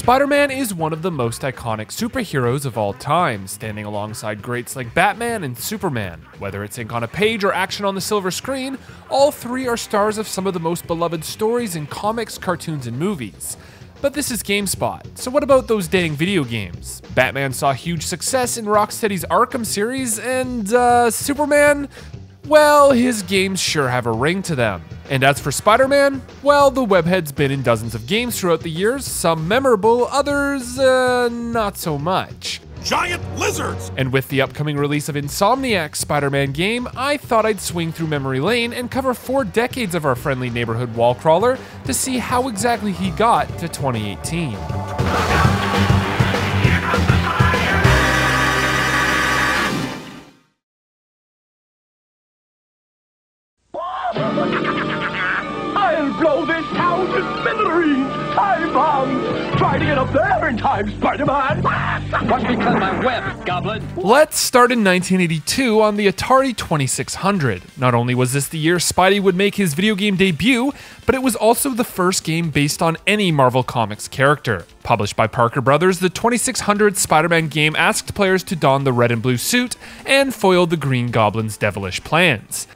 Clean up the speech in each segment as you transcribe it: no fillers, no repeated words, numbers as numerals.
Spider-Man is one of the most iconic superheroes of all time, standing alongside greats like Batman and Superman. Whether it's ink on a page or action on the silver screen, all three are stars of some of the most beloved stories in comics, cartoons, and movies. But this is GameSpot, so what about those dang video games? Batman saw huge success in Rocksteady's Arkham series, and Superman? Well, his games sure have a ring to them. And as for Spider-Man, well, the webhead's been in dozens of games throughout the years, some memorable, others, not so much. Giant lizards! And with the upcoming release of Insomniac's Spider-Man game, I thought I'd swing through memory lane and cover 4 decades of our friendly neighborhood wall crawler to see how exactly he got to 2018. I'll blow this town to smithereens! Time bombs! Try to get up there in time, Spider-Man! Watch me cut my web, Goblin! Let's start in 1982 on the Atari 2600. Not only was this the year Spidey would make his video game debut, but it was also the first game based on any Marvel Comics character. Published by Parker Brothers, the 2600 Spider-Man game asked players to don the red and blue suit and foil the Green Goblin's devilish plans.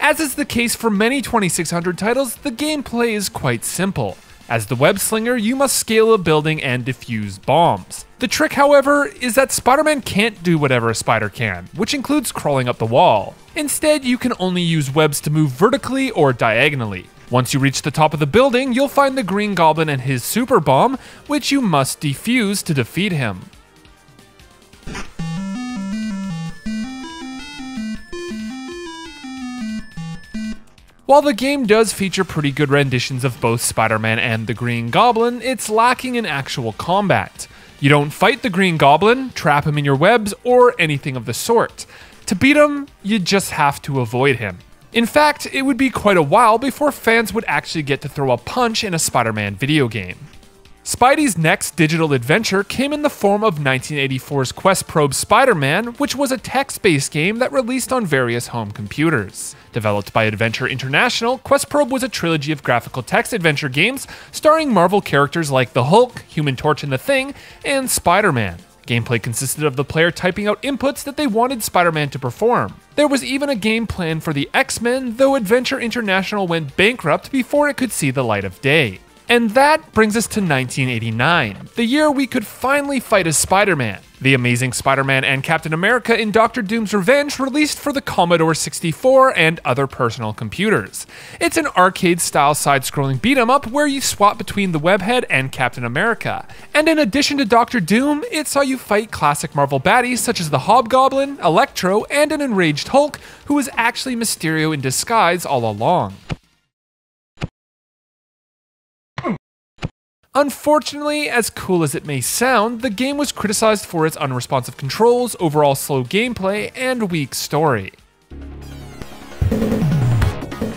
As is the case for many 2600 titles, the gameplay is quite simple. As the web slinger, you must scale a building and defuse bombs. The trick, however, is that Spider-Man can't do whatever a spider can, which includes crawling up the wall. Instead, you can only use webs to move vertically or diagonally. Once you reach the top of the building, you'll find the Green Goblin and his super bomb, which you must defuse to defeat him. While the game does feature pretty good renditions of both Spider-Man and the Green Goblin, it's lacking in actual combat. You don't fight the Green Goblin, trap him in your webs, or anything of the sort. To beat him, you just have to avoid him. In fact, it would be quite a while before fans would actually get to throw a punch in a Spider-Man video game. Spidey's next digital adventure came in the form of 1984's Quest Probe Spider-Man, which was a text-based game that released on various home computers. Developed by Adventure International, Quest Probe was a trilogy of graphical text adventure games starring Marvel characters like the Hulk, Human Torch and the Thing, and Spider-Man. Gameplay consisted of the player typing out inputs that they wanted Spider-Man to perform. There was even a game plan for the X-Men, though Adventure International went bankrupt before it could see the light of day. And that brings us to 1989, the year we could finally fight as Spider-Man. The Amazing Spider-Man and Captain America in Dr. Doom's Revenge released for the Commodore 64 and other personal computers. It's an arcade-style side-scrolling beat-em-up where you swap between the Webhead and Captain America. And in addition to Dr. Doom, it saw you fight classic Marvel baddies such as the Hobgoblin, Electro, and an enraged Hulk, who was actually Mysterio in disguise all along. Unfortunately, as cool as it may sound, the game was criticized for its unresponsive controls, overall slow gameplay, and weak story.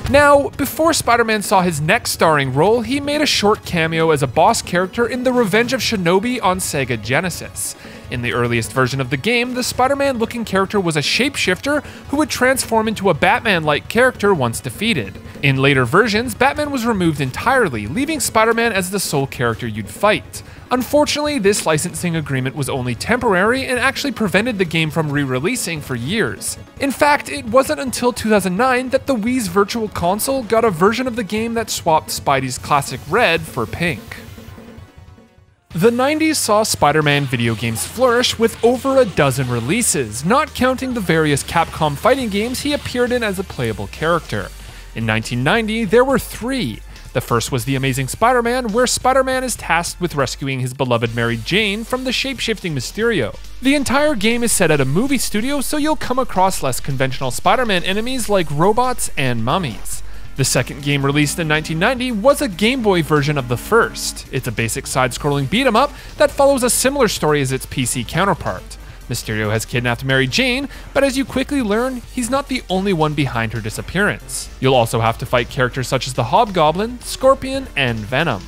Now, before Spider-Man saw his next starring role, he made a short cameo as a boss character in The Revenge of Shinobi on Sega Genesis. In the earliest version of the game, the Spider-Man-looking character was a shapeshifter who would transform into a Batman-like character once defeated. In later versions, Batman was removed entirely, leaving Spider-Man as the sole character you'd fight. Unfortunately, this licensing agreement was only temporary and actually prevented the game from re-releasing for years. In fact, it wasn't until 2009 that the Wii's Virtual Console got a version of the game that swapped Spidey's classic red for pink. The 90s saw Spider-Man video games flourish with over a dozen releases, not counting the various Capcom fighting games he appeared in as a playable character. In 1990, there were 3. The first was The Amazing Spider-Man, where Spider-Man is tasked with rescuing his beloved Mary Jane from the shape-shifting Mysterio. The entire game is set at a movie studio, so you'll come across less conventional Spider-Man enemies like robots and mummies. The second game, released in 1990, was a Game Boy version of the first. It's a basic side-scrolling beat-em-up that follows a similar story as its PC counterpart. Mysterio has kidnapped Mary Jane, but as you quickly learn, he's not the only one behind her disappearance. You'll also have to fight characters such as the Hobgoblin, Scorpion, and Venom.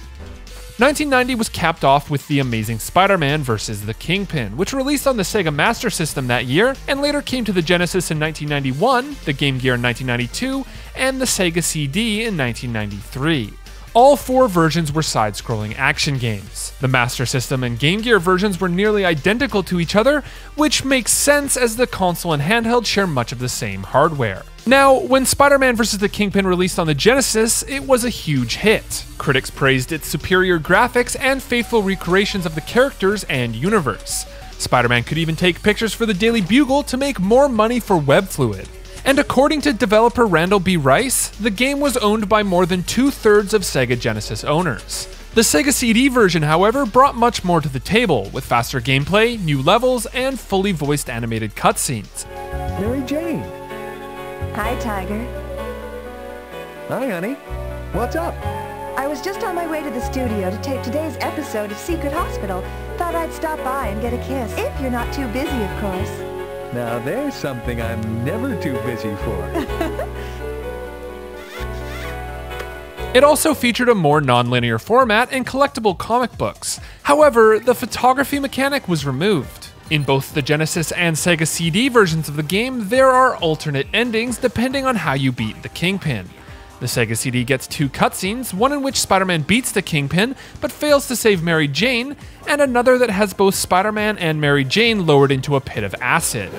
1990 was capped off with The Amazing Spider-Man vs. the Kingpin, which released on the Sega Master System that year and later came to the Genesis in 1991, the Game Gear in 1992, and the Sega CD in 1993. All 4 versions were side-scrolling action games. The Master System and Game Gear versions were nearly identical to each other, which makes sense as the console and handheld share much of the same hardware. Now, when Spider-Man vs. the Kingpin released on the Genesis, it was a huge hit. Critics praised its superior graphics and faithful recreations of the characters and universe. Spider-Man could even take pictures for the Daily Bugle to make more money for WebFluid. And according to developer Randall B. Rice, the game was owned by more than 2/3 of Sega Genesis owners. The Sega CD version, however, brought much more to the table, with faster gameplay, new levels, and fully voiced animated cutscenes. Mary Jane. Hi, Tiger. Hi, honey. What's up? I was just on my way to the studio to tape today's episode of Secret Hospital. Thought I'd stop by and get a kiss. If you're not too busy, of course. Now there's something I'm never too busy for. It also featured a more non-linear format and collectible comic books. However, the photography mechanic was removed. In both the Genesis and Sega CD versions of the game, there are alternate endings depending on how you beat the Kingpin. The Sega CD gets 2 cutscenes, one in which Spider-Man beats the Kingpin but fails to save Mary Jane, and another that has both Spider-Man and Mary Jane lowered into a pit of acid.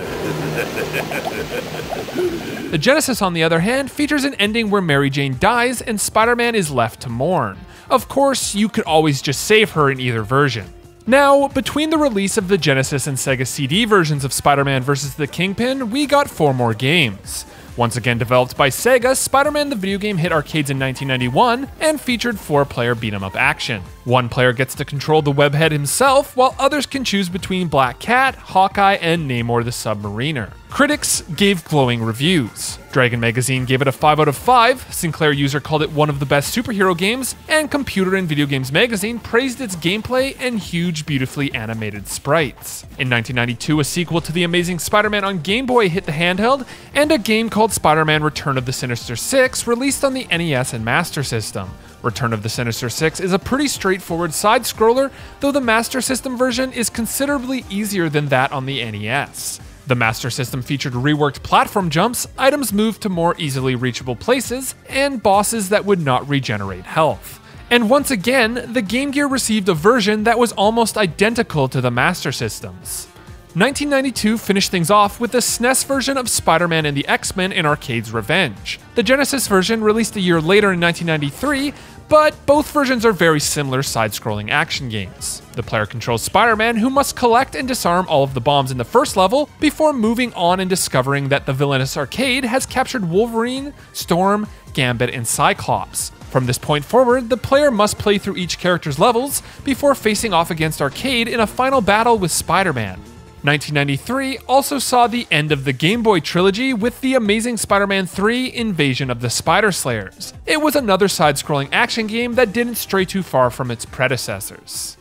The Genesis, on the other hand, features an ending where Mary Jane dies and Spider-Man is left to mourn. Of course, you could always just save her in either version. Now, between the release of the Genesis and Sega CD versions of Spider-Man vs. the Kingpin, we got 4 more games. Once again developed by Sega, Spider-Man the video game hit arcades in 1991 and featured 4-player beat-em-up action. One player gets to control the webhead himself, while others can choose between Black Cat, Hawkeye, and Namor the Submariner. Critics gave glowing reviews. Dragon Magazine gave it a 5 out of 5, Sinclair user called it one of the best superhero games, and Computer and Video Games Magazine praised its gameplay and huge, beautifully animated sprites. In 1992, a sequel to The Amazing Spider-Man on Game Boy hit the handheld, and a game called Spider-Man Return of the Sinister Six released on the NES and Master System. Return of the Sinister Six is a pretty straightforward side-scroller, though the Master System version is considerably easier than that on the NES. The Master System featured reworked platform jumps, items moved to more easily reachable places, and bosses that would not regenerate health. And once again, the Game Gear received a version that was almost identical to the Master System's. 1992 finished things off with the SNES version of Spider-Man and the X-Men in Arcade's Revenge. The Genesis version released a year later in 1993, but both versions are very similar side-scrolling action games. The player controls Spider-Man, who must collect and disarm all of the bombs in the first level before moving on and discovering that the villainous Arcade has captured Wolverine, Storm, Gambit, and Cyclops. From this point forward, the player must play through each character's levels before facing off against Arcade in a final battle with Spider-Man. 1993 also saw the end of the Game Boy trilogy with The Amazing Spider-Man 3 Invasion of the Spider Slayers. It was another side-scrolling action game that didn't stray too far from its predecessors.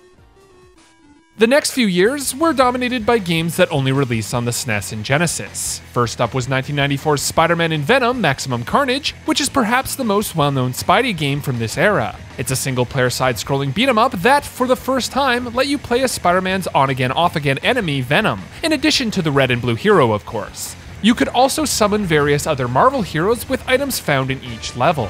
The next few years were dominated by games that only released on the SNES and Genesis. First up was 1994's Spider-Man and Venom Maximum Carnage, which is perhaps the most well-known Spidey game from this era. It's a single-player side-scrolling beat-em-up that, for the first time, let you play as Spider-Man's on-again, off-again enemy, Venom, in addition to the red and blue hero, of course. You could also summon various other Marvel heroes with items found in each level.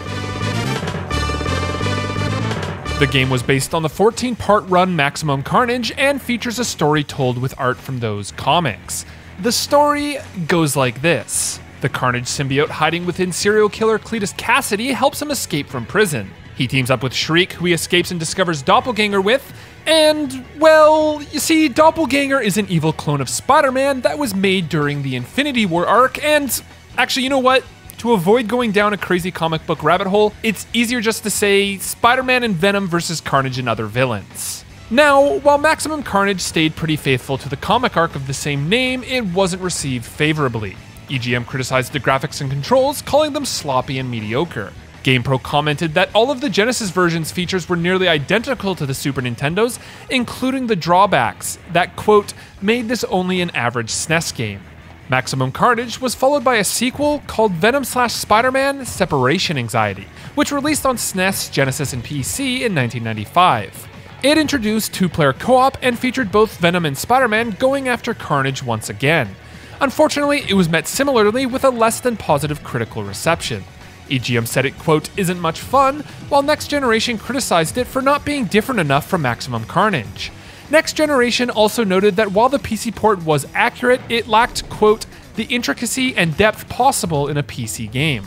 The game was based on the 14-part run Maximum Carnage and features a story told with art from those comics. The story goes like this. The Carnage symbiote hiding within serial killer Cletus Cassidy helps him escape from prison. He teams up with Shriek, who he escapes and discovers Doppelganger with, and, well, you see, Doppelganger is an evil clone of Spider-Man that was made during the Infinity War arc, and actually, you know what? To avoid going down a crazy comic book rabbit hole, it's easier just to say Spider-Man and Venom versus Carnage and other villains. Now, while Maximum Carnage stayed pretty faithful to the comic arc of the same name, it wasn't received favorably. EGM criticized the graphics and controls, calling them sloppy and mediocre. GamePro commented that all of the Genesis version's features were nearly identical to the Super Nintendo's, including the drawbacks that, quote, made this only an average SNES game. Maximum Carnage was followed by a sequel called Venom/Spider-Man Separation Anxiety, which released on SNES, Genesis, and PC in 1995. It introduced 2-player co-op and featured both Venom and Spider-Man going after Carnage once again. Unfortunately, it was met similarly with a less than positive critical reception. EGM said it, quote, isn't much fun, while Next Generation criticized it for not being different enough from Maximum Carnage. Next Generation also noted that while the PC port was accurate, it lacked, quote, the intricacy and depth possible in a PC game.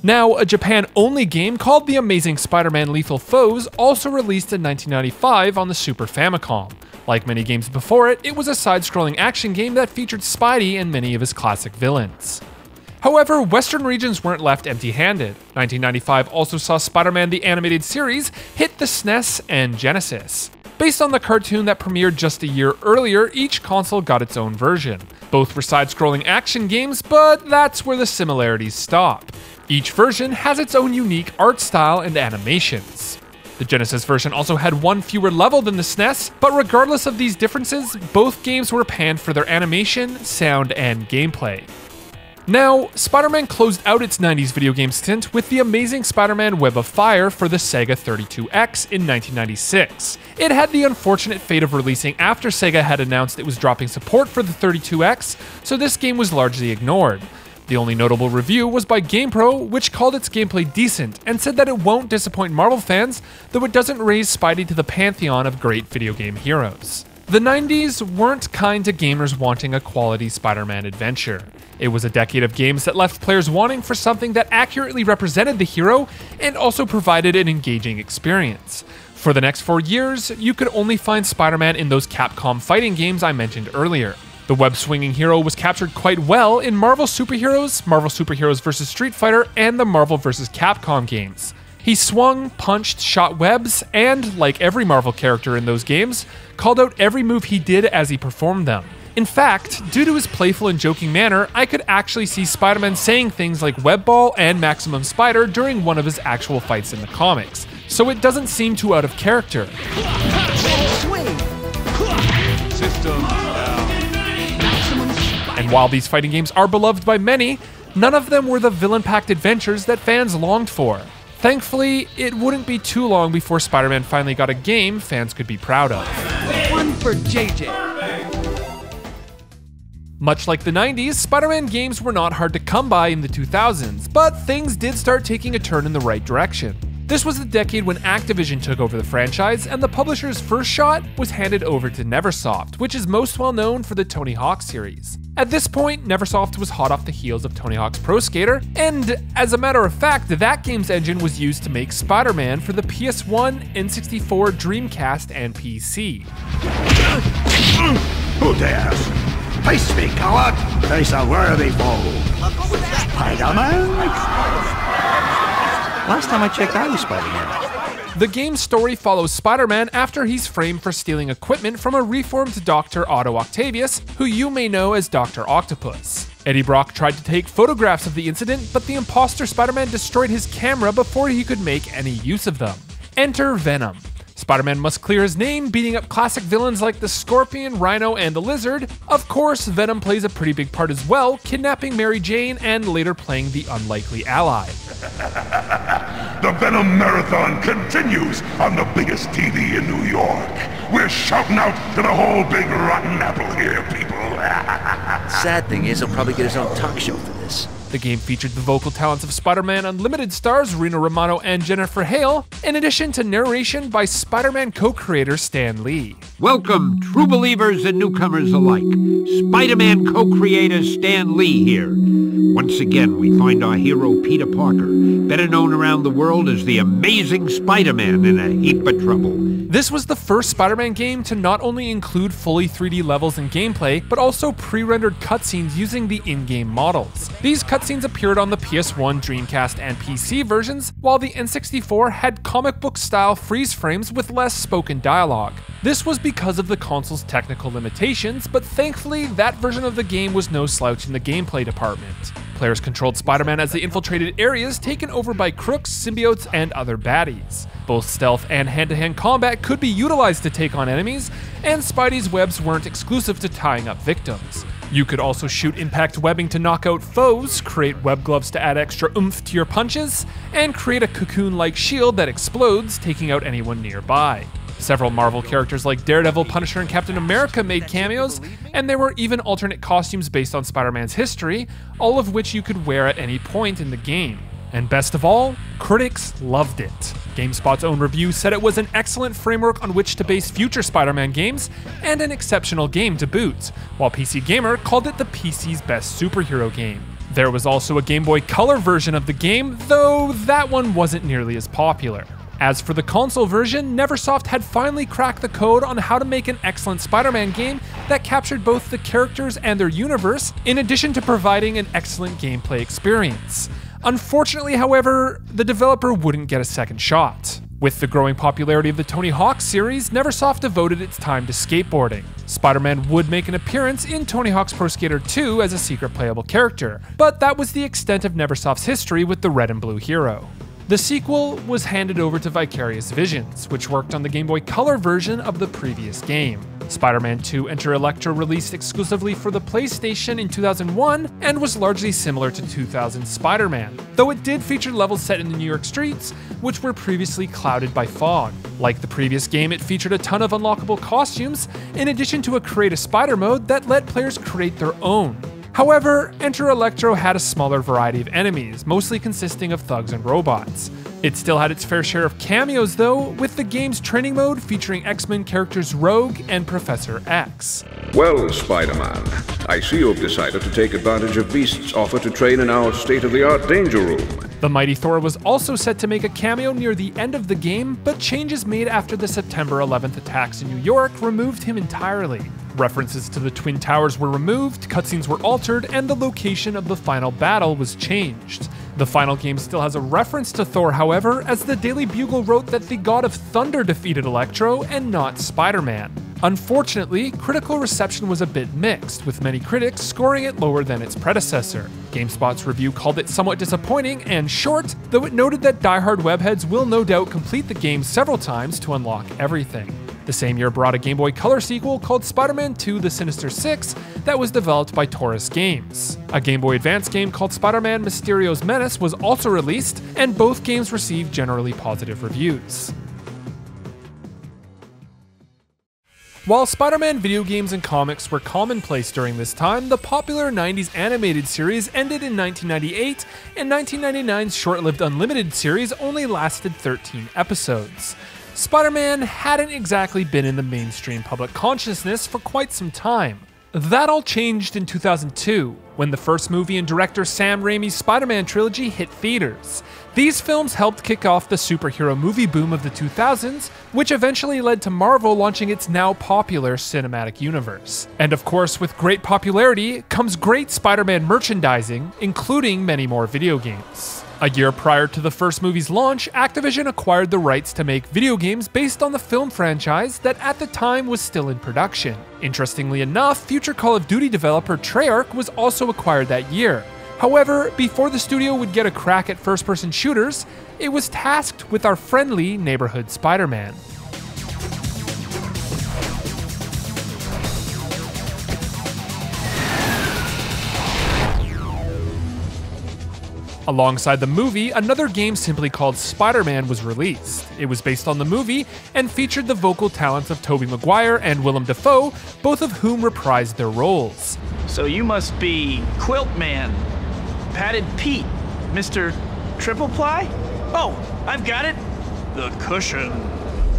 Now, a Japan-only game called The Amazing Spider-Man Lethal Foes also released in 1995 on the Super Famicom. Like many games before it, it was a side-scrolling action game that featured Spidey and many of his classic villains. However, Western regions weren't left empty-handed. 1995 also saw Spider-Man the Animated Series hit the SNES and Genesis. Based on the cartoon that premiered just a year earlier, each console got its own version. Both were side-scrolling action games, but that's where the similarities stop. Each version has its own unique art style and animations. The Genesis version also had one fewer level than the SNES, but regardless of these differences, both games were panned for their animation, sound, and gameplay. Now, Spider-Man closed out its 90s video game stint with The Amazing Spider-Man Web of Fire for the Sega 32X in 1996. It had the unfortunate fate of releasing after Sega had announced it was dropping support for the 32X, so this game was largely ignored. The only notable review was by GamePro, which called its gameplay decent and said that it won't disappoint Marvel fans, though it doesn't raise Spidey to the pantheon of great video game heroes. The 90s weren't kind to gamers wanting a quality Spider-Man adventure. It was a decade of games that left players wanting for something that accurately represented the hero and also provided an engaging experience. For the next 4 years, you could only find Spider-Man in those Capcom fighting games I mentioned earlier. The web-swinging hero was captured quite well in Marvel Superheroes vs. Street Fighter, and the Marvel vs. Capcom games. He swung, punched, shot webs, and, like every Marvel character in those games, called out every move he did as he performed them. In fact, due to his playful and joking manner, I could actually see Spider-Man saying things like Webball and Maximum Spider during one of his actual fights in the comics, so it doesn't seem too out of character. And while these fighting games are beloved by many, none of them were the villain-packed adventures that fans longed for. Thankfully, it wouldn't be too long before Spider-Man finally got a game fans could be proud of. One for JJ. Much like the 90s, Spider-Man games were not hard to come by in the 2000s, but things did start taking a turn in the right direction. This was the decade when Activision took over the franchise, and the publisher's first shot was handed over to Neversoft, which is most well known for the Tony Hawk series. At this point, Neversoft was hot off the heels of Tony Hawk's Pro Skater, and as a matter of fact, that game's engine was used to make Spider-Man for the PS1, N64, Dreamcast, and PC. Who dares? Face me, coward! Face a worthy foe! Spider-Man? Last time I checked, I was Spider-Man. The game's story follows Spider-Man after he's framed for stealing equipment from a reformed Dr. Otto Octavius, who you may know as Dr. Octopus. Eddie Brock tried to take photographs of the incident, but the imposter Spider-Man destroyed his camera before he could make any use of them. Enter Venom. Spider-Man must clear his name, beating up classic villains like the Scorpion, Rhino, and the Lizard. Of course, Venom plays a pretty big part as well, kidnapping Mary Jane and later playing the unlikely ally. The Venom Marathon continues on the biggest TV in New York. We're shouting out to the whole big rotten apple here, people. Sad thing is, he'll probably get his own talk show for this. The game featured the vocal talents of Spider-Man Unlimited stars Reno Romano and Jennifer Hale, in addition to narration by Spider-Man co-creator Stan Lee. Welcome, true believers and newcomers alike. Spider-Man co-creator Stan Lee here. Once again, we find our hero Peter Parker, better known around the world as the Amazing Spider-Man, in a heap of trouble. This was the first Spider-Man game to not only include fully 3D levels and gameplay, but also pre-rendered cutscenes using the in-game models. These cutscenes appeared on the PS1, Dreamcast, and PC versions, while the N64 had comic book-style freeze frames with less spoken dialogue. This was because of the console's technical limitations, but thankfully that version of the game was no slouch in the gameplay department. Players controlled Spider-Man as they infiltrated areas taken over by crooks, symbiotes, and other baddies. Both stealth and hand-to-hand combat could be utilized to take on enemies, and Spidey's webs weren't exclusive to tying up victims. You could also shoot impact webbing to knock out foes, create web gloves to add extra oomph to your punches, and create a cocoon-like shield that explodes, taking out anyone nearby. Several Marvel characters like Daredevil, Punisher, and Captain America made cameos, and there were even alternate costumes based on Spider-Man's history, all of which you could wear at any point in the game. And best of all, critics loved it. GameSpot's own review said it was an excellent framework on which to base future Spider-Man games, and an exceptional game to boot, while PC Gamer called it the PC's best superhero game. There was also a Game Boy Color version of the game, though that one wasn't nearly as popular. As for the console version, Neversoft had finally cracked the code on how to make an excellent Spider-Man game that captured both the characters and their universe, in addition to providing an excellent gameplay experience. Unfortunately, however, the developer wouldn't get a second shot. With the growing popularity of the Tony Hawk series, Neversoft devoted its time to skateboarding. Spider-Man would make an appearance in Tony Hawk's Pro Skater 2 as a secret playable character, but that was the extent of Neversoft's history with the red and blue hero. The sequel was handed over to Vicarious Visions, which worked on the Game Boy Color version of the previous game. Spider-Man 2 Enter Electro released exclusively for the PlayStation in 2001 and was largely similar to 2000's Spider-Man, though it did feature levels set in the New York streets, which were previously clouded by fog. Like the previous game, it featured a ton of unlockable costumes, in addition to a Create a Spider mode that let players create their own. However, Enter Electro had a smaller variety of enemies, mostly consisting of thugs and robots. It still had its fair share of cameos though, with the game's training mode featuring X-Men characters Rogue and Professor X. Well, Spider-Man, I see you've decided to take advantage of Beast's offer to train in our state-of-the-art danger room. The Mighty Thor was also set to make a cameo near the end of the game, but changes made after the September 11th attacks in New York removed him entirely. References to the Twin Towers were removed, cutscenes were altered, and the location of the final battle was changed. The final game still has a reference to Thor, however, as the Daily Bugle wrote that the God of Thunder defeated Electro and not Spider-Man. Unfortunately, critical reception was a bit mixed, with many critics scoring it lower than its predecessor. GameSpot's review called it somewhat disappointing and short, though it noted that diehard webheads will no doubt complete the game several times to unlock everything. The same year brought a Game Boy Color sequel called Spider-Man 2 The Sinister Six that was developed by Taurus Games. A Game Boy Advance game called Spider-Man Mysterio's Menace was also released, and both games received generally positive reviews. While Spider-Man video games and comics were commonplace during this time, the popular 90s animated series ended in 1998, and 1999's short-lived Unlimited series only lasted 13 episodes. Spider-Man hadn't exactly been in the mainstream public consciousness for quite some time. That all changed in 2002, when the first movie in director Sam Raimi's Spider-Man trilogy hit theaters. These films helped kick off the superhero movie boom of the 2000s, which eventually led to Marvel launching its now popular cinematic universe. And of course, with great popularity comes great Spider-Man merchandising, including many more video games. A year prior to the first movie's launch, Activision acquired the rights to make video games based on the film franchise that at the time was still in production. Interestingly enough, future Call of Duty developer Treyarch was also acquired that year. However, before the studio would get a crack at first-person shooters, it was tasked with our friendly neighborhood Spider-Man. Alongside the movie, another game simply called Spider-Man was released. It was based on the movie and featured the vocal talents of Tobey Maguire and Willem Dafoe, both of whom reprised their roles. So you must be Quilt Man, Padded Pete, Mr. Triple Ply? Oh, I've got it. The Cushion.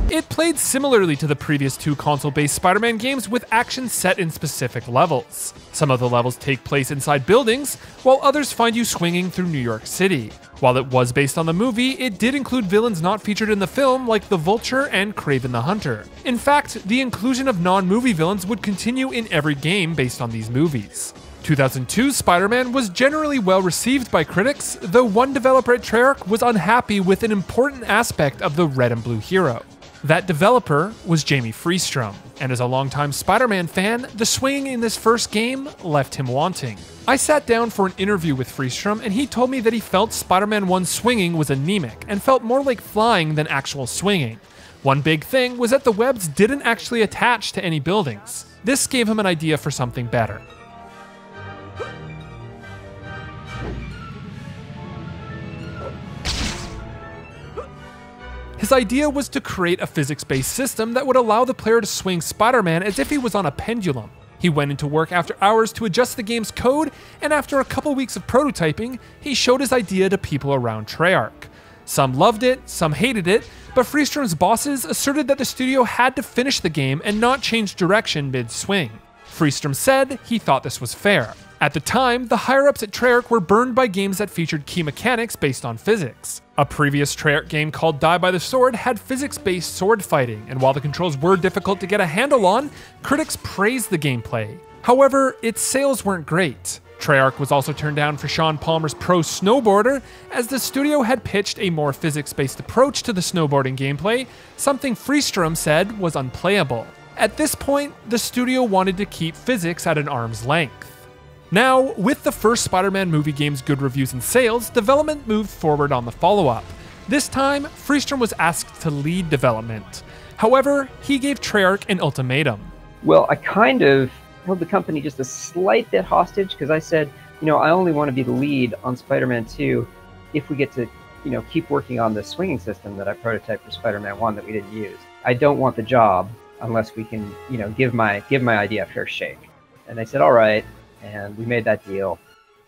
It played similarly to the previous two console-based Spider-Man games, with action set in specific levels. Some of the levels take place inside buildings, while others find you swinging through New York City. While it was based on the movie, it did include villains not featured in the film like the Vulture and Kraven the Hunter. In fact, the inclusion of non-movie villains would continue in every game based on these movies. 2002's Spider-Man was generally well received by critics, though one developer at Treyarch was unhappy with an important aspect of the red and blue hero. That developer was Jamie Freestrom, and as a longtime Spider-Man fan, the swinging in this first game left him wanting. I sat down for an interview with Freestrom, and he told me that he felt Spider-Man 1's swinging was anemic, and felt more like flying than actual swinging. One big thing was that the webs didn't actually attach to any buildings. This gave him an idea for something better. His idea was to create a physics-based system that would allow the player to swing Spider-Man as if he was on a pendulum. He went into work after hours to adjust the game's code, and after a couple weeks of prototyping, he showed his idea to people around Treyarch. Some loved it, some hated it, but Freestrom's bosses asserted that the studio had to finish the game and not change direction mid-swing. Freestrom said he thought this was fair. At the time, the higher-ups at Treyarch were burned by games that featured key mechanics based on physics. A previous Treyarch game called Die by the Sword had physics-based sword fighting, and while the controls were difficult to get a handle on, critics praised the gameplay. However, its sales weren't great. Treyarch was also turned down for Sean Palmer's Pro Snowboarder, as the studio had pitched a more physics-based approach to the snowboarding gameplay, something Freestrom said was unplayable. At this point, the studio wanted to keep physics at an arm's length. Now, with the first Spider-Man movie game's good reviews and sales, development moved forward on the follow-up. This time, Freestrom was asked to lead development. However, he gave Treyarch an ultimatum. Well, I kind of held the company just a slight bit hostage because I said, I only want to be the lead on Spider-Man 2 if we get to, keep working on the swinging system that I prototyped for Spider-Man 1 that we didn't use. I don't want the job unless we can, give my idea a fair shake. And they said, all right. And we made that deal.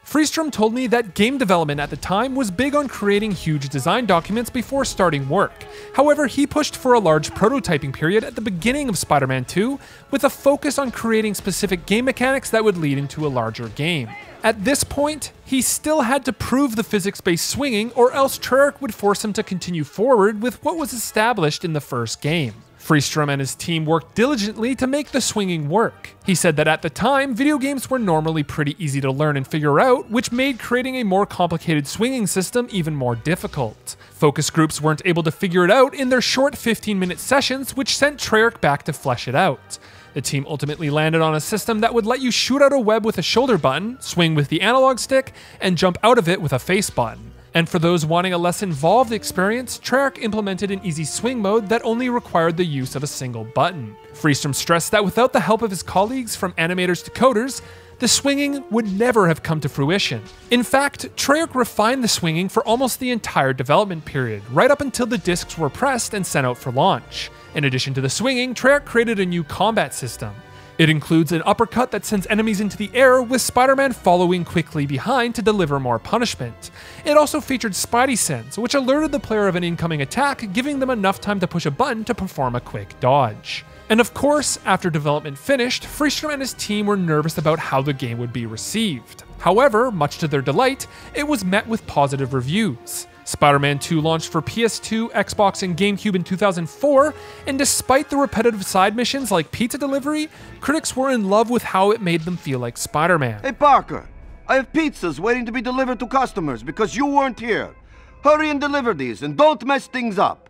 Freestrom told me that game development at the time was big on creating huge design documents before starting work. However, he pushed for a large prototyping period at the beginning of Spider-Man 2, with a focus on creating specific game mechanics that would lead into a larger game. At this point, he still had to prove the physics-based swinging, or else Treyarch would force him to continue forward with what was established in the first game. Freestrom and his team worked diligently to make the swinging work. He said that at the time, video games were normally pretty easy to learn and figure out, which made creating a more complicated swinging system even more difficult. Focus groups weren't able to figure it out in their short 15-minute sessions, which sent Treyarch back to flesh it out. The team ultimately landed on a system that would let you shoot out a web with a shoulder button, swing with the analog stick, and jump out of it with a face button. And for those wanting a less involved experience, Treyarch implemented an easy swing mode that only required the use of a single button. Freestrom stressed that without the help of his colleagues from animators to coders, the swinging would never have come to fruition. In fact, Treyarch refined the swinging for almost the entire development period, right up until the discs were pressed and sent out for launch. In addition to the swinging, Treyarch created a new combat system. It includes an uppercut that sends enemies into the air, with Spider-Man following quickly behind to deliver more punishment. It also featured Spidey Sense, which alerted the player of an incoming attack, giving them enough time to push a button to perform a quick dodge. And of course, after development finished, Freestrom and his team were nervous about how the game would be received. However, much to their delight, it was met with positive reviews. Spider-Man 2 launched for PS2, Xbox, and GameCube in 2004, and despite the repetitive side missions like pizza delivery, critics were in love with how it made them feel like Spider-Man. Hey Parker, I have pizzas waiting to be delivered to customers because you weren't here. Hurry and deliver these, and don't mess things up.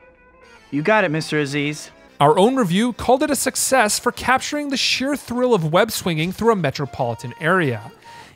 You got it, Mr. Aziz. Our own review called it a success for capturing the sheer thrill of web swinging through a metropolitan area.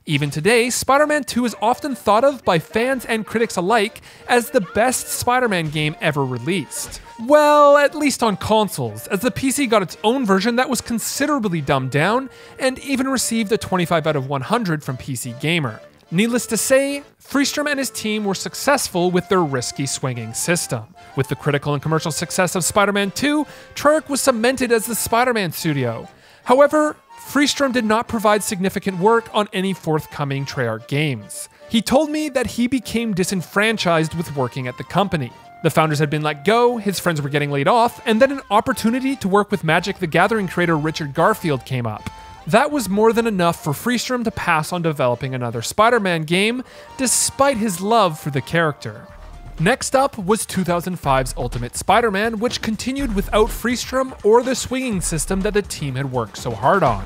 Even today, Spider-Man 2 is often thought of by fans and critics alike as the best Spider-Man game ever released. Well, at least on consoles, as the PC got its own version that was considerably dumbed down, and even received a 25 out of 100 from PC Gamer. Needless to say, Freestrom and his team were successful with their risky swinging system. With the critical and commercial success of Spider-Man 2, Treyarch was cemented as the Spider-Man studio. However, Freestrom did not provide significant work on any forthcoming Treyarch games. He told me that he became disenfranchised with working at the company. The founders had been let go, his friends were getting laid off, and then an opportunity to work with Magic the Gathering creator Richard Garfield came up. That was more than enough for Freestrom to pass on developing another Spider-Man game, despite his love for the character. Next up was 2005's Ultimate Spider-Man, which continued without Freestrom or the swinging system that the team had worked so hard on.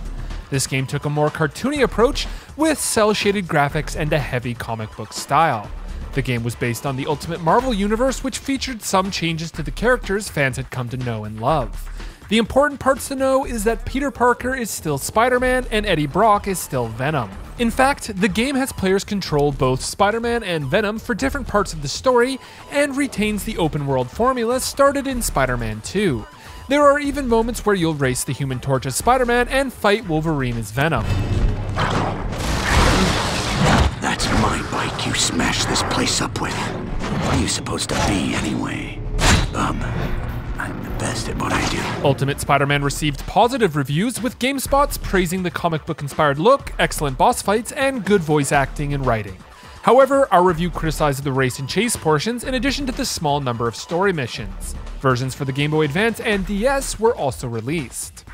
This game took a more cartoony approach with cel-shaded graphics and a heavy comic book style. The game was based on the Ultimate Marvel universe, which featured some changes to the characters fans had come to know and love. The important parts to know is that Peter Parker is still Spider-Man and Eddie Brock is still Venom. In fact, the game has players control both Spider-Man and Venom for different parts of the story and retains the open world formula started in Spider-Man 2. There are even moments where you'll race the Human Torch as Spider-Man and fight Wolverine as Venom. That's my bike you smashed this place up with. What are you supposed to be, anyway? Bob. I'm the best at what I do. Ultimate Spider-Man received positive reviews, with GameSpot praising the comic book-inspired look, excellent boss fights, and good voice acting and writing. However, our review criticized the race and chase portions in addition to the small number of story missions. Versions for the Game Boy Advance and DS were also released.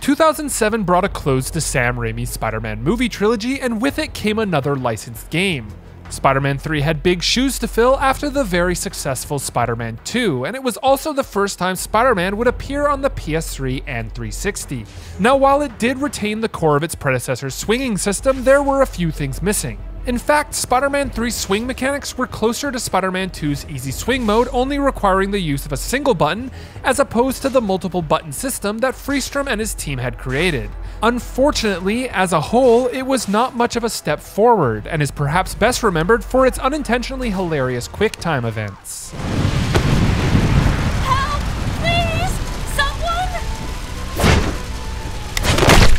2007 brought a close to Sam Raimi's Spider-Man movie trilogy, and with it came another licensed game. Spider-Man 3 had big shoes to fill after the very successful Spider-Man 2, and it was also the first time Spider-Man would appear on the PS3 and 360. Now, while it did retain the core of its predecessor's swinging system, there were a few things missing. In fact, Spider-Man 3's swing mechanics were closer to Spider-Man 2's easy swing mode, only requiring the use of a single button, as opposed to the multiple button system that Freestrom and his team had created. Unfortunately, as a whole, it was not much of a step forward, and is perhaps best remembered for its unintentionally hilarious QuickTime events. Help! Please! Someone!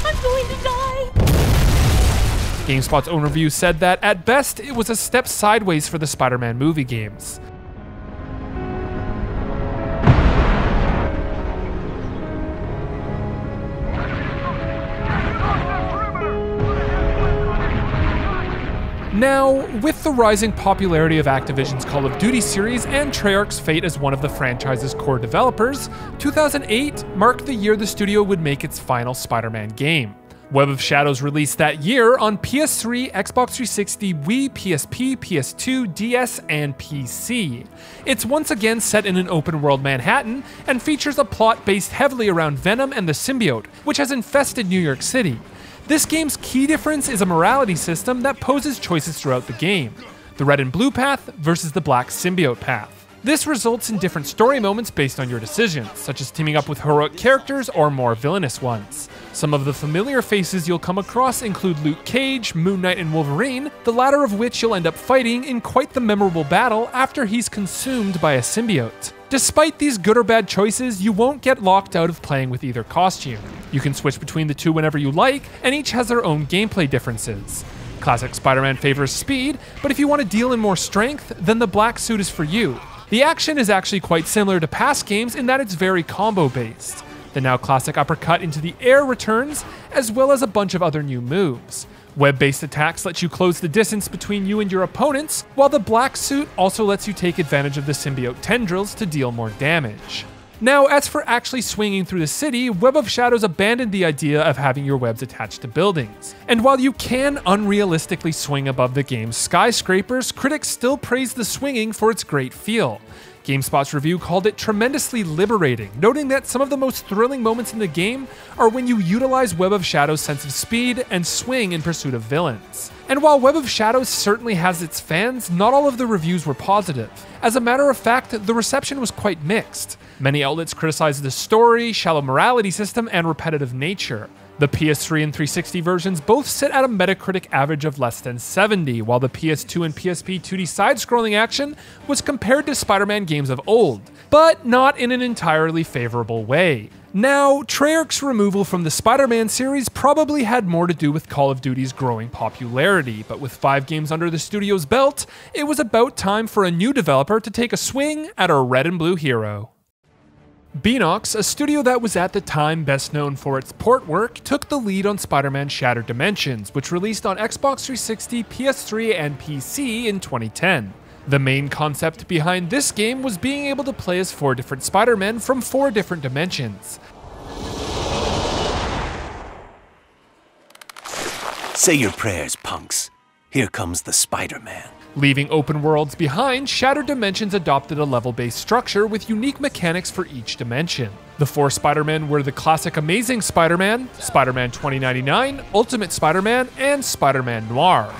I'm going to die! GameSpot's own review said that, at best, it was a step sideways for the Spider-Man movie games. Now, with the rising popularity of Activision's Call of Duty series and Treyarch's fate as one of the franchise's core developers, 2008 marked the year the studio would make its final Spider-Man game. Web of Shadows released that year on PS3, Xbox 360, Wii, PSP, PS2, DS, and PC. It's once again set in an open-world Manhattan and features a plot based heavily around Venom and the symbiote, which has infested New York City. This game's key difference is a morality system that poses choices throughout the game: the red and blue path versus the black symbiote path. This results in different story moments based on your decisions, such as teaming up with heroic characters or more villainous ones. Some of the familiar faces you'll come across include Luke Cage, Moon Knight, and Wolverine, the latter of which you'll end up fighting in quite the memorable battle after he's consumed by a symbiote. Despite these good or bad choices, you won't get locked out of playing with either costume. You can switch between the two whenever you like, and each has their own gameplay differences. Classic Spider-Man favors speed, but if you want to deal in more strength, then the black suit is for you. The action is actually quite similar to past games in that it's very combo-based. The now classic uppercut into the air returns, as well as a bunch of other new moves. Web-based attacks let you close the distance between you and your opponents, while the black suit also lets you take advantage of the symbiote tendrils to deal more damage. Now, as for actually swinging through the city, Web of Shadows abandoned the idea of having your webs attached to buildings. And while you can unrealistically swing above the game's skyscrapers, critics still praise the swinging for its great feel. GameSpot's review called it tremendously liberating, noting that some of the most thrilling moments in the game are when you utilize Web of Shadows' sense of speed and swing in pursuit of villains. And while Web of Shadows certainly has its fans, not all of the reviews were positive. As a matter of fact, the reception was quite mixed. Many outlets criticized the story, shallow morality system, and repetitive nature. The PS3 and 360 versions both sit at a Metacritic average of less than 70, while the PS2 and PSP 2D side-scrolling action was compared to Spider-Man games of old, but not in an entirely favorable way. Now, Treyarch's removal from the Spider-Man series probably had more to do with Call of Duty's growing popularity, but with 5 games under the studio's belt, it was about time for a new developer to take a swing at our red and blue hero. Beanox, a studio that was at the time best known for its port work, took the lead on Spider-Man Shattered Dimensions, which released on Xbox 360, PS3, and PC in 2010. The main concept behind this game was being able to play as 4 different Spider-Men from 4 different dimensions. Say your prayers, punks. Here comes the Spider-Man. Leaving open worlds behind, Shattered Dimensions adopted a level-based structure with unique mechanics for each dimension. The 4 Spider-Men were the classic Amazing Spider-Man, Spider-Man 2099, Ultimate Spider-Man, and Spider-Man Noir.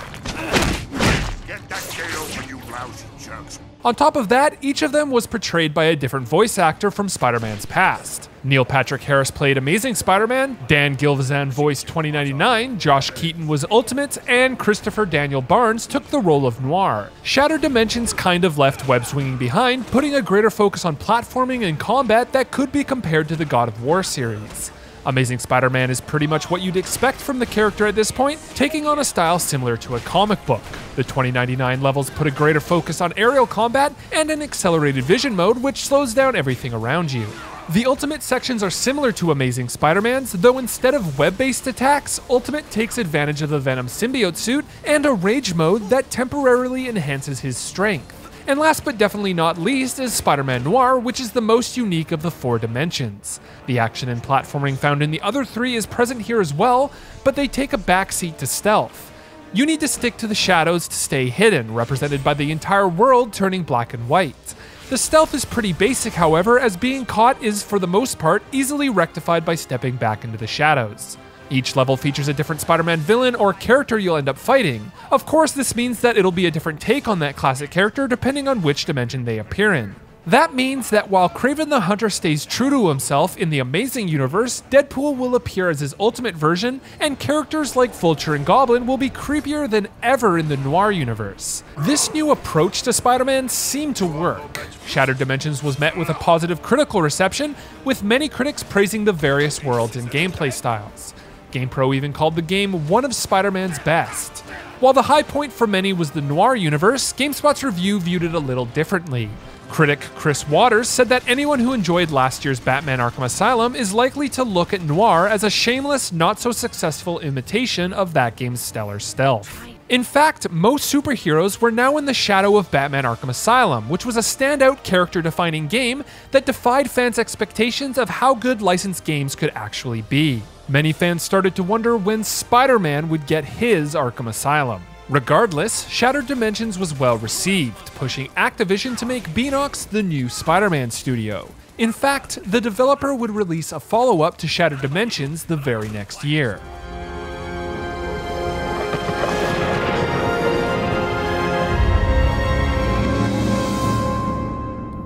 Get that kid over, you lousy jerks. On top of that, each of them was portrayed by a different voice actor from Spider-Man's past. Neil Patrick Harris played Amazing Spider-Man, Dan Gilvezan voiced 2099, Josh Keaton was Ultimate, and Christopher Daniel Barnes took the role of Noir. Shattered Dimensions kind of left web swinging behind, putting a greater focus on platforming and combat that could be compared to the God of War series. Amazing Spider-Man is pretty much what you'd expect from the character at this point, taking on a style similar to a comic book. The 2099 levels put a greater focus on aerial combat and an accelerated vision mode, which slows down everything around you. The Ultimate sections are similar to Amazing Spider-Man's, though instead of web-based attacks, Ultimate takes advantage of the Venom symbiote suit and a rage mode that temporarily enhances his strength. And last but definitely not least is Spider-Man Noir, which is the most unique of the 4 dimensions. The action and platforming found in the other 3 is present here as well, but they take a backseat to stealth. You need to stick to the shadows to stay hidden, represented by the entire world turning black and white. The stealth is pretty basic, however, as being caught is, for the most part, easily rectified by stepping back into the shadows. Each level features a different Spider-Man villain or character you'll end up fighting. Of course, this means that it'll be a different take on that classic character depending on which dimension they appear in. That means that while Kraven the Hunter stays true to himself in the Amazing universe, Deadpool will appear as his Ultimate version, and characters like Vulture and Goblin will be creepier than ever in the Noir universe. This new approach to Spider-Man seemed to work. Shattered Dimensions was met with a positive critical reception, with many critics praising the various worlds and gameplay styles. GamePro even called the game one of Spider-Man's best. While the high point for many was the Noir universe, GameSpot's review viewed it a little differently. Critic Chris Waters said that anyone who enjoyed last year's Batman Arkham Asylum is likely to look at Noir as a shameless, not-so-successful imitation of that game's stellar stealth. In fact, most superheroes were now in the shadow of Batman Arkham Asylum, which was a standout character-defining game that defied fans' expectations of how good licensed games could actually be. Many fans started to wonder when Spider-Man would get his Arkham Asylum. Regardless, Shattered Dimensions was well received, pushing Activision to make Beenox the new Spider-Man studio. In fact, the developer would release a follow-up to Shattered Dimensions the very next year.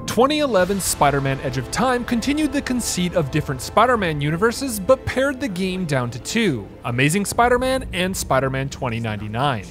2011's Spider-Man Edge of Time continued the conceit of different Spider-Man universes, but pared the game down to 2, Amazing Spider-Man and Spider-Man 2099.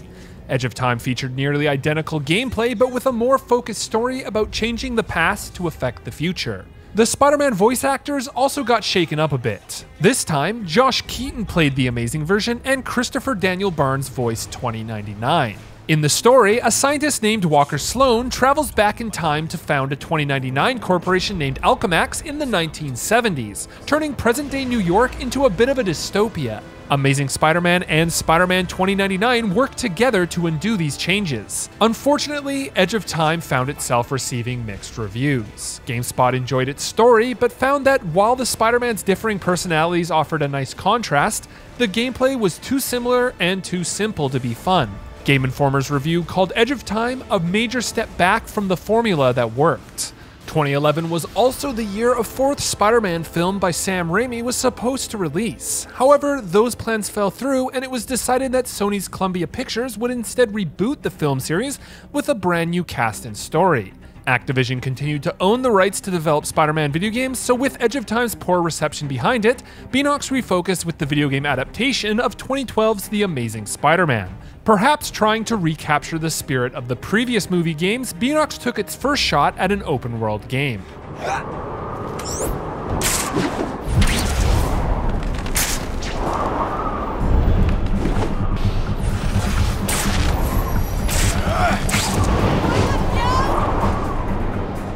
Edge of Time featured nearly identical gameplay, but with a more focused story about changing the past to affect the future. The Spider-Man voice actors also got shaken up a bit. This time, Josh Keaton played the Amazing version and Christopher Daniel Barnes voiced 2099. In the story, a scientist named Walker Sloan travels back in time to found a 2099 corporation named ARKHAM in the 1970s, turning present-day New York into a bit of a dystopia. Amazing Spider-Man and Spider-Man 2099 work together to undo these changes. Unfortunately, Edge of Time found itself receiving mixed reviews. GameSpot enjoyed its story, but found that while the Spider-Man's differing personalities offered a nice contrast, the gameplay was too similar and too simple to be fun. Game Informer's review called Edge of Time a major step back from the formula that worked. 2011 was also the year a 4th Spider-Man film by Sam Raimi was supposed to release. However, those plans fell through, and it was decided that Sony's Columbia Pictures would instead reboot the film series with a brand new cast and story. Activision continued to own the rights to develop Spider-Man video games, so with Edge of Time's poor reception behind it, Beenox refocused with the video game adaptation of 2012's The Amazing Spider-Man. Perhaps trying to recapture the spirit of the previous movie games, Beenox took its first shot at an open-world game.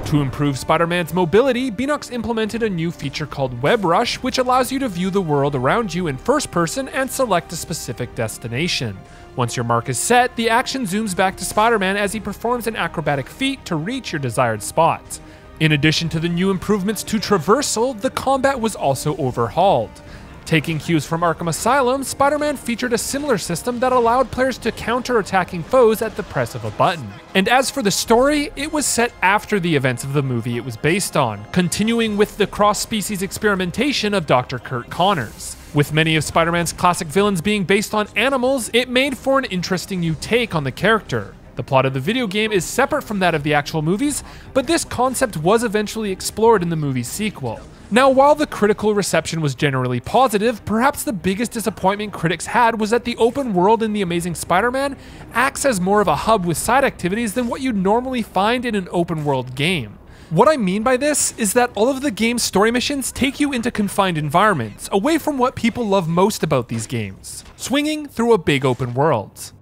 To improve Spider-Man's mobility, Beenox implemented a new feature called Web Rush, which allows you to view the world around you in first person and select a specific destination. Once your mark is set, the action zooms back to Spider-Man as he performs an acrobatic feat to reach your desired spot. In addition to the new improvements to traversal, the combat was also overhauled. Taking cues from Arkham Asylum, Spider-Man featured a similar system that allowed players to counter attacking foes at the press of a button. And as for the story, it was set after the events of the movie it was based on, continuing with the cross-species experimentation of Dr. Kurt Connors. With many of Spider-Man's classic villains being based on animals, it made for an interesting new take on the character. The plot of the video game is separate from that of the actual movies, but this concept was eventually explored in the movie's sequel. Now, while the critical reception was generally positive, perhaps the biggest disappointment critics had was that the open world in The Amazing Spider-Man acts as more of a hub with side activities than what you'd normally find in an open world game. What I mean by this is that all of the game's story missions take you into confined environments, away from what people love most about these games, swinging through a big open world.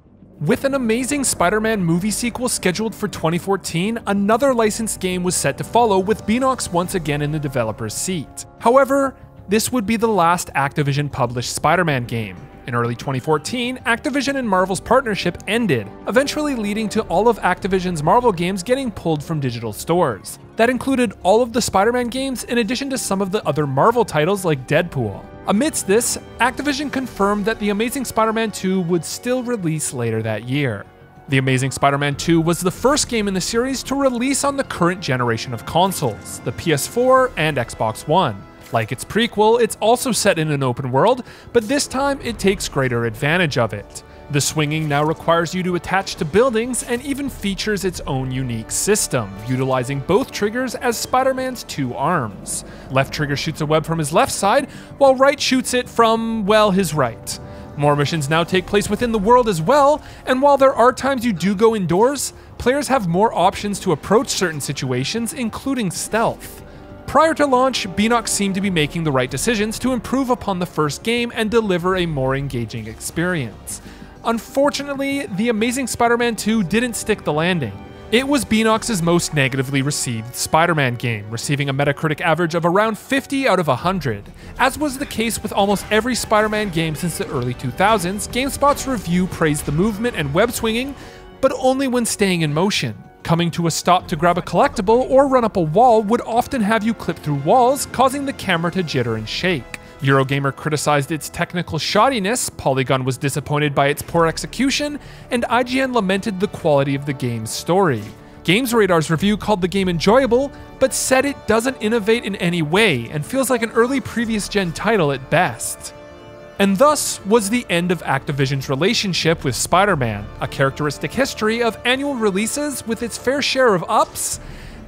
With an amazing Spider-Man movie sequel scheduled for 2014, another licensed game was set to follow, with Beenox once again in the developer's seat. However, this would be the last Activision-published Spider-Man game. In early 2014, Activision and Marvel's partnership ended, eventually leading to all of Activision's Marvel games getting pulled from digital stores. That included all of the Spider-Man games in addition to some of the other Marvel titles like Deadpool. Amidst this, Activision confirmed that The Amazing Spider-Man 2 would still release later that year. The Amazing Spider-Man 2 was the first game in the series to release on the current generation of consoles, the PS4 and Xbox One. Like its prequel, it's also set in an open world, but this time it takes greater advantage of it. The swinging now requires you to attach to buildings and even features its own unique system, utilizing both triggers as Spider-Man's two arms. Left trigger shoots a web from his left side, while right shoots it from, well, his right. More missions now take place within the world as well, and while there are times you do go indoors, players have more options to approach certain situations, including stealth. Prior to launch, Beenox seemed to be making the right decisions to improve upon the first game and deliver a more engaging experience. Unfortunately, The Amazing Spider-Man 2 didn't stick the landing. It was Beenox's most negatively received Spider-Man game, receiving a Metacritic average of around 50 out of 100. As was the case with almost every Spider-Man game since the early 2000s, GameSpot's review praised the movement and web swinging, but only when staying in motion. Coming to a stop to grab a collectible or run up a wall would often have you clip through walls, causing the camera to jitter and shake. Eurogamer criticized its technical shoddiness, Polygon was disappointed by its poor execution, and IGN lamented the quality of the game's story. GamesRadar's review called the game enjoyable, but said it doesn't innovate in any way and feels like an early previous-gen title at best. And thus was the end of Activision's relationship with Spider-Man, a characteristic history of annual releases with its fair share of ups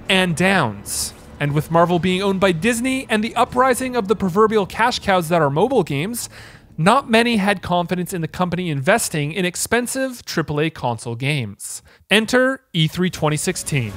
and downs. And with Marvel being owned by Disney and the uprising of the proverbial cash cows that are mobile games, not many had confidence in the company investing in expensive AAA console games. Enter E3 2016.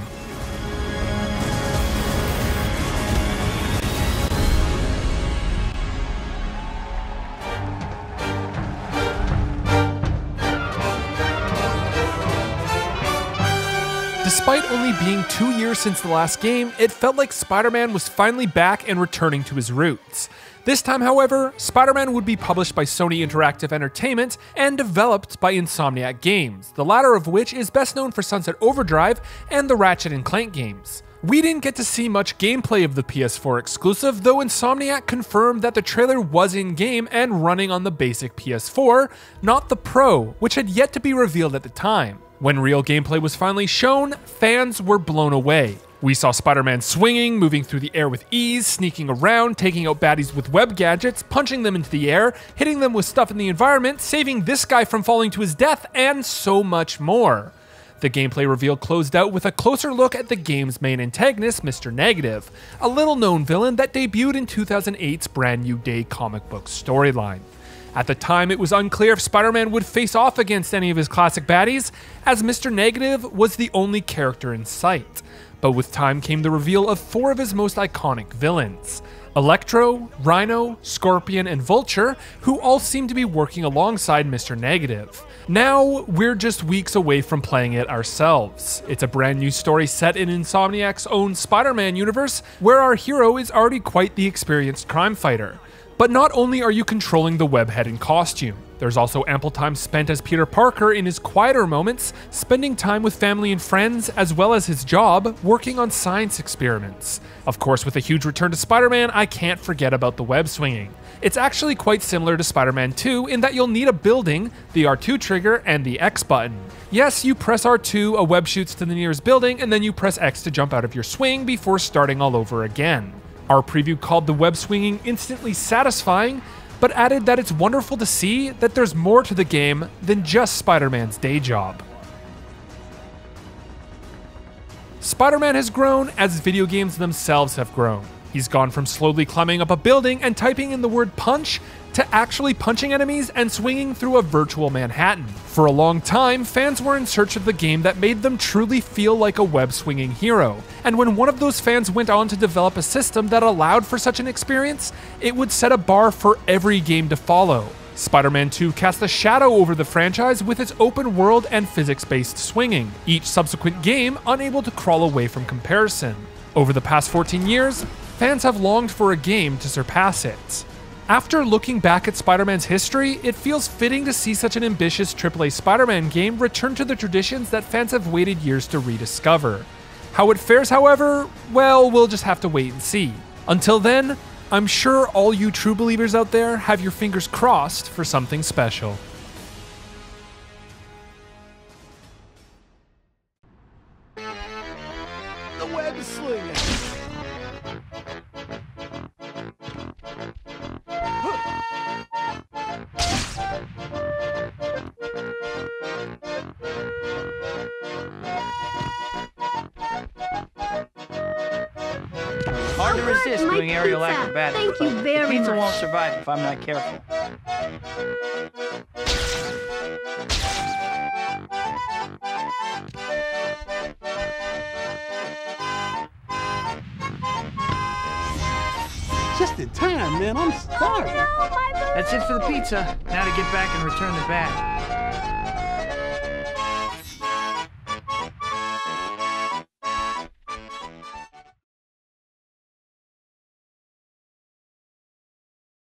Despite only being 2 years since the last game, it felt like Spider-Man was finally back and returning to his roots. This time, however, Spider-Man would be published by Sony Interactive Entertainment and developed by Insomniac Games, the latter of which is best known for Sunset Overdrive and the Ratchet & Clank games. We didn't get to see much gameplay of the PS4 exclusive, though Insomniac confirmed that the trailer was in-game and running on the basic PS4, not the Pro, which had yet to be revealed at the time. When real gameplay was finally shown, fans were blown away. We saw Spider-Man swinging, moving through the air with ease, sneaking around, taking out baddies with web gadgets, punching them into the air, hitting them with stuff in the environment, saving this guy from falling to his death, and so much more. The gameplay reveal closed out with a closer look at the game's main antagonist, Mr. Negative, a little-known villain that debuted in 2008's Brand New Day comic book storyline. At the time, it was unclear if Spider-Man would face off against any of his classic baddies, as Mr. Negative was the only character in sight. But with time came the reveal of 4 of his most iconic villains: Electro, Rhino, Scorpion, and Vulture, who all seem to be working alongside Mr. Negative. Now, we're just weeks away from playing it ourselves. It's a brand new story set in Insomniac's own Spider-Man universe, where our hero is already quite the experienced crime fighter. But not only are you controlling the webhead in costume, there's also ample time spent as Peter Parker in his quieter moments, spending time with family and friends, as well as his job, working on science experiments. Of course, with a huge return to Spider-Man, I can't forget about the web swinging. It's actually quite similar to Spider-Man 2 in that you'll need a building, the R2 trigger, and the X button. Yes, you press R2, a web shoots to the nearest building, and then you press X to jump out of your swing before starting all over again. Our preview called the web swinging instantly satisfying, but added that it's wonderful to see that there's more to the game than just Spider-Man's day job. Spider-Man has grown as video games themselves have grown. He's gone from slowly climbing up a building and typing in the word punch to actually punching enemies and swinging through a virtual Manhattan. For a long time, fans were in search of the game that made them truly feel like a web-swinging hero, and when one of those fans went on to develop a system that allowed for such an experience, it would set a bar for every game to follow. Spider-Man 2 cast a shadow over the franchise with its open world and physics-based swinging, each subsequent game unable to crawl away from comparison. Over the past 14 years, fans have longed for a game to surpass it. After looking back at Spider-Man's history, it feels fitting to see such an ambitious AAA Spider-Man game return to the traditions that fans have waited years to rediscover. How it fares, however, well, we'll just have to wait and see. Until then, I'm sure all you true believers out there have your fingers crossed for something special. The web slinger. Hard to resist doing aerial acrobatics. Thank you very much. Pizza won't survive if I'm not careful. Just in time, man. I'm starving. That's it for the pizza. Now to get back and return the bat.